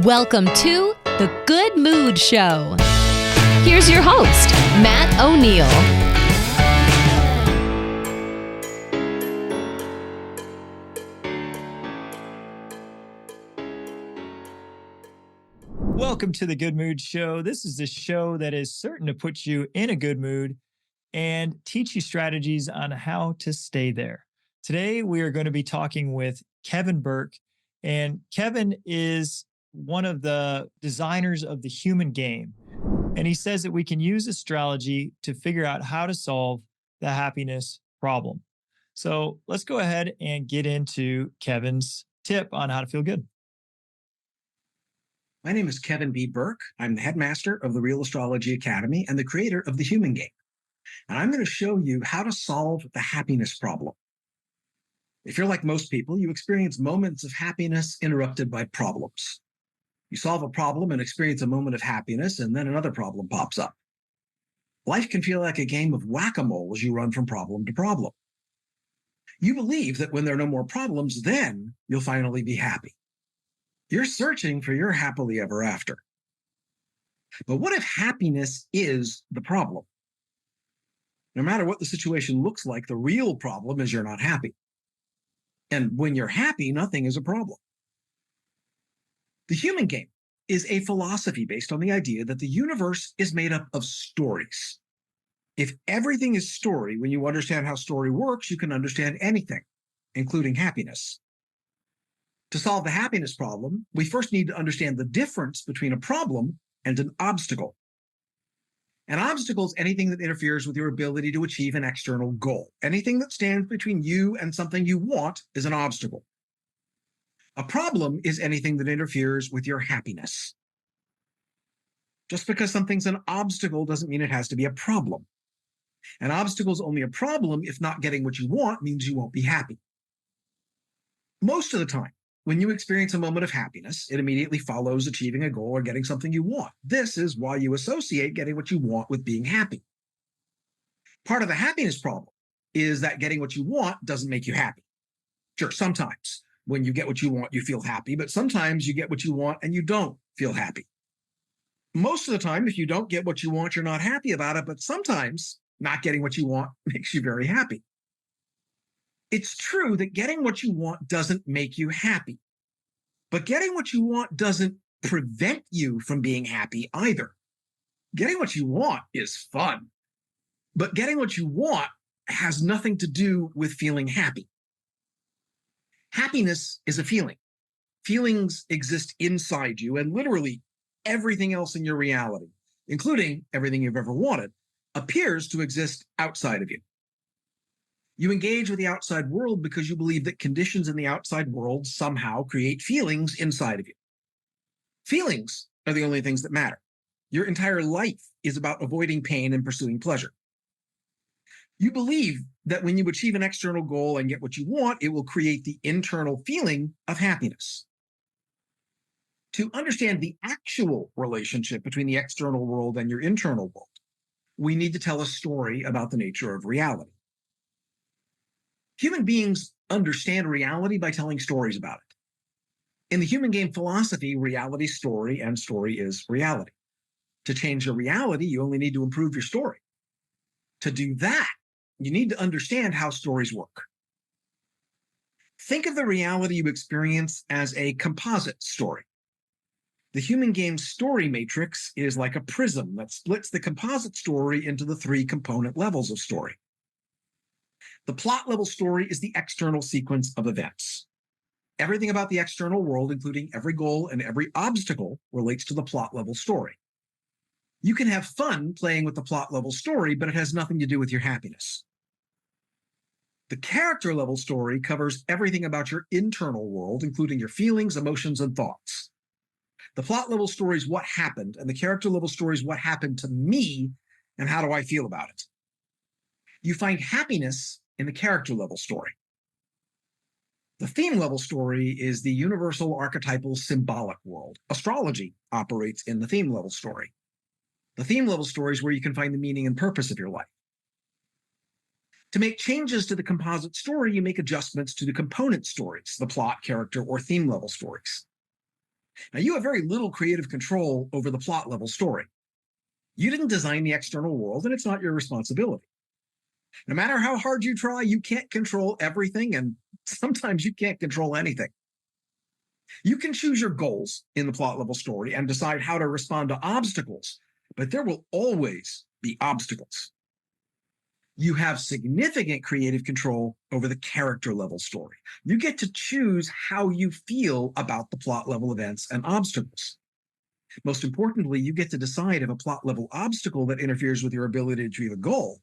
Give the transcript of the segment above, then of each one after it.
Welcome to The Good Mood Show. Here's your host, Matt O'Neill. Welcome to The Good Mood Show. This is the show that is certain to put you in a good mood and teach you strategies on how to stay there. Today, we are going to be talking with Kevin Burk, and Kevin is one of the designers of the human game. And he says that we can use astrology to figure out how to solve the happiness problem. So let's go ahead and get into Kevin's tip on how to feel good. My name is Kevin B. Burk. I'm the headmaster of the Real Astrology Academy and the creator of the human game. And I'm going to show you how to solve the happiness problem. If you're like most people, you experience moments of happiness interrupted by problems. You solve a problem and experience a moment of happiness, and then another problem pops up. Life can feel like a game of whack-a-mole as you run from problem to problem. You believe that when there are no more problems, then you'll finally be happy. You're searching for your happily ever after. But what if happiness is the problem? No matter what the situation looks like, the real problem is you're not happy. And when you're happy, nothing is a problem. The human game is a philosophy based on the idea that the universe is made up of stories. If everything is story, when you understand how story works, you can understand anything, including happiness. To solve the happiness problem, we first need to understand the difference between a problem and an obstacle. An obstacle is anything that interferes with your ability to achieve an external goal. Anything that stands between you and something you want is an obstacle. A problem is anything that interferes with your happiness. Just because something's an obstacle doesn't mean it has to be a problem. An obstacle is only a problem if not getting what you want means you won't be happy. Most of the time, when you experience a moment of happiness, it immediately follows achieving a goal or getting something you want. This is why you associate getting what you want with being happy. Part of the happiness problem is that getting what you want doesn't make you happy. Sure, sometimes when you get what you want, you feel happy, but sometimes you get what you want and you don't feel happy. Most of the time, if you don't get what you want, you're not happy about it, but sometimes not getting what you want makes you very happy. It's true that getting what you want doesn't make you happy, but getting what you want doesn't prevent you from being happy either. Getting what you want is fun, but getting what you want has nothing to do with feeling happy. Happiness is a feeling. Feelings exist inside you, and literally everything else in your reality, including everything you've ever wanted, appears to exist outside of you. You engage with the outside world because you believe that conditions in the outside world somehow create feelings inside of you. Feelings are the only things that matter. Your entire life is about avoiding pain and pursuing pleasure. You believe that when you achieve an external goal and get what you want, it will create the internal feeling of happiness. To understand the actual relationship between the external world and your internal world, we need to tell a story about the nature of reality. Human beings understand reality by telling stories about it. In the human game philosophy, reality is story and story is reality. To change your reality, you only need to improve your story. To do that, you need to understand how stories work. Think of the reality you experience as a composite story. The human game story matrix is like a prism that splits the composite story into the three component levels of story. The plot level story is the external sequence of events. Everything about the external world, including every goal and every obstacle, relates to the plot level story. You can have fun playing with the plot level story, but it has nothing to do with your happiness. The character level story covers everything about your internal world, including your feelings, emotions, and thoughts. The plot level story is what happened, and the character level story is what happened to me and how do I feel about it. You find happiness in the character level story. The theme level story is the universal archetypal symbolic world. Astrology operates in the theme level story. The theme level story is where you can find the meaning and purpose of your life. To make changes to the composite story, you make adjustments to the component stories, the plot, character, or theme level stories. Now, you have very little creative control over the plot level story. You didn't design the external world, and it's not your responsibility. No matter how hard you try, you can't control everything, and sometimes you can't control anything. You can choose your goals in the plot level story and decide how to respond to obstacles, but there will always be obstacles. You have significant creative control over the character level story. You get to choose how you feel about the plot level events and obstacles. Most importantly, you get to decide if a plot level obstacle that interferes with your ability to achieve a goal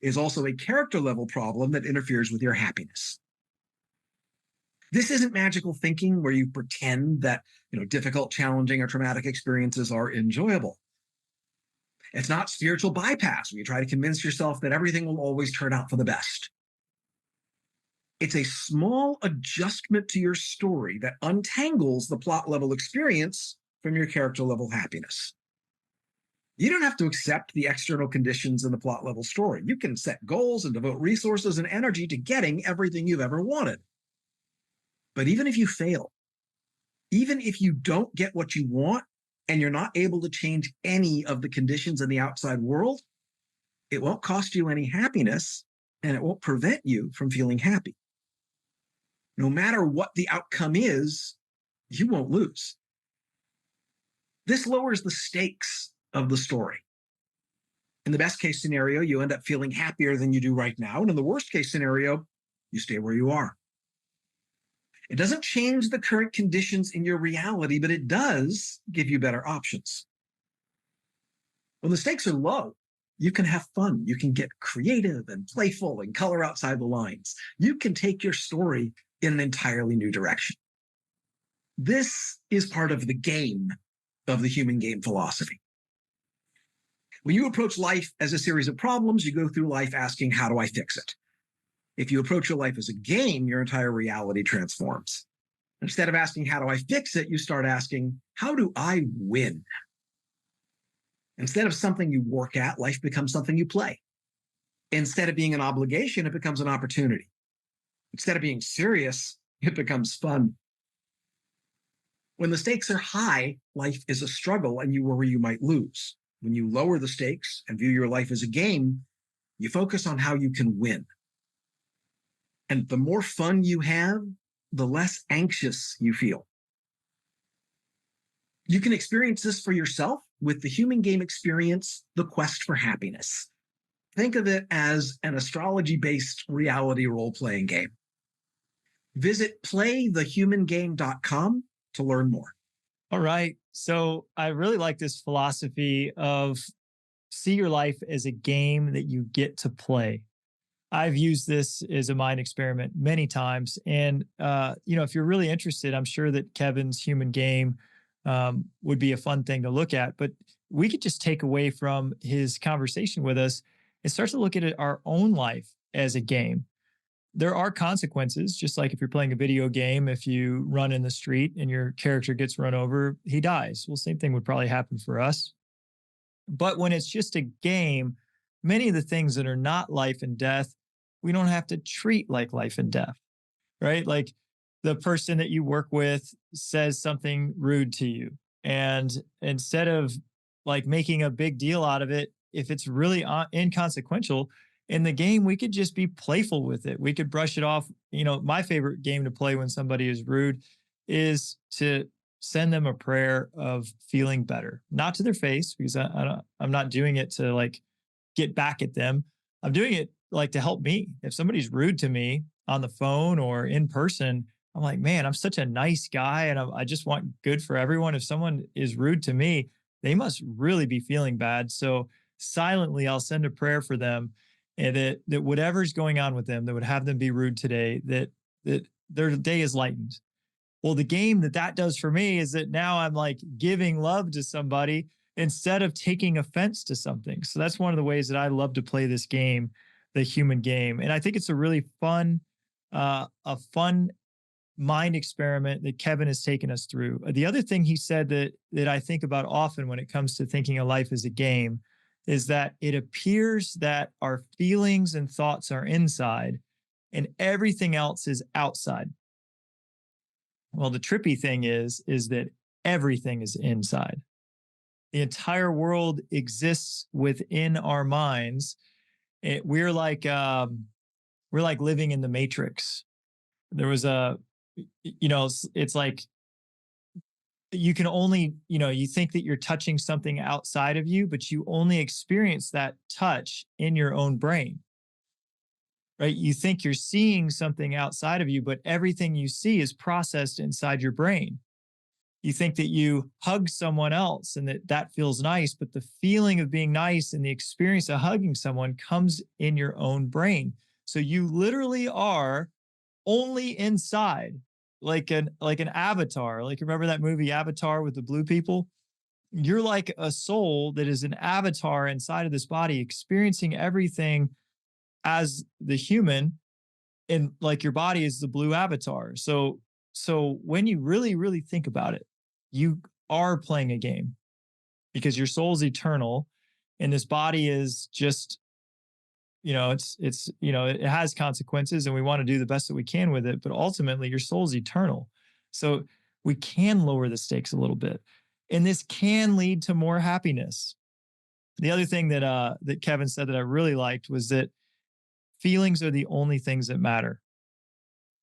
is also a character level problem that interferes with your happiness. This isn't magical thinking where you pretend that difficult, challenging, or traumatic experiences are enjoyable. It's not spiritual bypass where you try to convince yourself that everything will always turn out for the best. It's a small adjustment to your story that untangles the plot level experience from your character level happiness. You don't have to accept the external conditions in the plot level story. You can set goals and devote resources and energy to getting everything you've ever wanted. But even if you fail, even if you don't get what you want, and you're not able to change any of the conditions in the outside world, it won't cost you any happiness, and it won't prevent you from feeling happy. No matter what the outcome is, you won't lose. This lowers the stakes of the story. In the best case scenario, you end up feeling happier than you do right now. And in the worst case scenario, you stay where you are. It doesn't change the current conditions in your reality, but it does give you better options. When the stakes are low, you can have fun. You can get creative and playful and color outside the lines. You can take your story in an entirely new direction. This is part of the game of the human game philosophy. When you approach life as a series of problems, you go through life asking, how do I fix it? If you approach your life as a game, your entire reality transforms. Instead of asking, how do I fix it? You start asking, how do I win? Instead of something you work at, life becomes something you play. Instead of being an obligation, it becomes an opportunity. Instead of being serious, it becomes fun. When the stakes are high, life is a struggle and you worry you might lose. When you lower the stakes and view your life as a game, you focus on how you can win. And the more fun you have, the less anxious you feel. You can experience this for yourself with the human game experience, The Quest for Happiness. Think of it as an astrology-based reality role-playing game. Visit playthehumangame.com to learn more. All right. So I really like this philosophy of see your life as a game that you get to play. I've used this as a mind experiment many times. And, if you're really interested, I'm sure that Kevin's human game would be a fun thing to look at. But we could just take away from his conversation with us and start to look at it, our own life as a game. There are consequences, just like if you're playing a video game, if you run in the street and your character gets run over, he dies. Well, same thing would probably happen for us. But when it's just a game, many of the things that are not life and death, we don't have to treat like life and death, right? Like the person that you work with says something rude to you. And instead of like making a big deal out of it, if it's really inconsequential in the game, we could just be playful with it. We could brush it off. My favorite game to play when somebody is rude is to send them a prayer of feeling better, not to their face, because I'm not doing it to like get back at them. I'm doing it like to help me. If somebody's rude to me on the phone or in person, I'm like, man, I'm such a nice guy and I just want good for everyone. If someone is rude to me, they must really be feeling bad. So silently, I'll send a prayer for them, and that whatever's going on with them that would have them be rude today, that their day is lightened. Well, the game that does for me is that now I'm like giving love to somebody instead of taking offense to something. So that's one of the ways that I love to play this game, the human game. And I think it's a really fun mind experiment that Kevin has taken us through. The other thing he said that I think about often when it comes to thinking of life as a game is that it appears that our feelings and thoughts are inside and everything else is outside. Well, the trippy thing is that everything is inside. The entire world exists within our minds. We're like living in the Matrix. There was it's like you can only, you think that you're touching something outside of you, but you only experience that touch in your own brain, right? You think you're seeing something outside of you, but everything you see is processed inside your brain. You think that you hug someone else and that feels nice, but the feeling of being nice and the experience of hugging someone comes in your own brain. So you literally are only inside, like an avatar. Like, remember that movie Avatar with the blue people? You're like a soul that is an avatar inside of this body, experiencing everything as the human, and like your body is the blue avatar. So when you really, really think about it, you are playing a game, because your soul's eternal and this body is just, it has consequences, and we want to do the best that we can with it, but ultimately your soul's eternal. So we can lower the stakes a little bit, and this can lead to more happiness. The other thing that Kevin said that I really liked was that feelings are the only things that matter.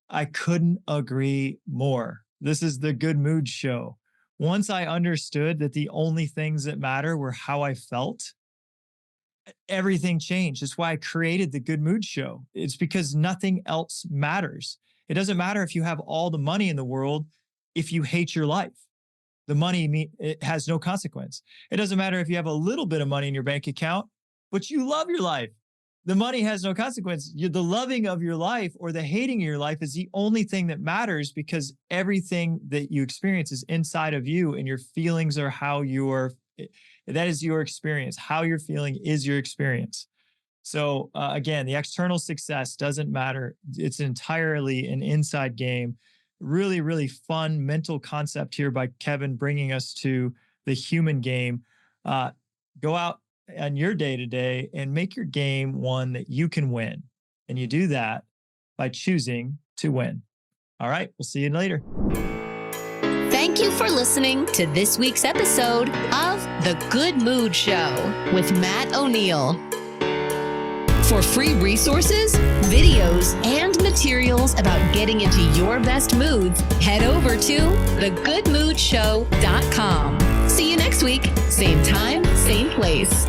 I couldn't agree more. This is the Good Mood Show. Once I understood that the only things that matter were how I felt, everything changed. That's why I created the Good Mood Show. It's because nothing else matters. It doesn't matter if you have all the money in the world if you hate your life. The money, it has no consequence. It doesn't matter if you have a little bit of money in your bank account, but you love your life. The money has no consequence. The loving of your life or the hating of your life is the only thing that matters, because everything that you experience is inside of you, and your feelings are that is your experience. How you're feeling is your experience. So again, the external success doesn't matter. It's entirely an inside game. Really, really fun mental concept here by Kevin, bringing us to the human game. Go out on your day-to-day and make your game one that you can win. And you do that by choosing to win. All right, we'll see you later. Thank you for listening to this week's episode of The Good Mood Show with Matt O'Neill. For free resources, videos, and materials about getting into your best moods, head over to thegoodmoodshow.com. See you next week, same time, same place.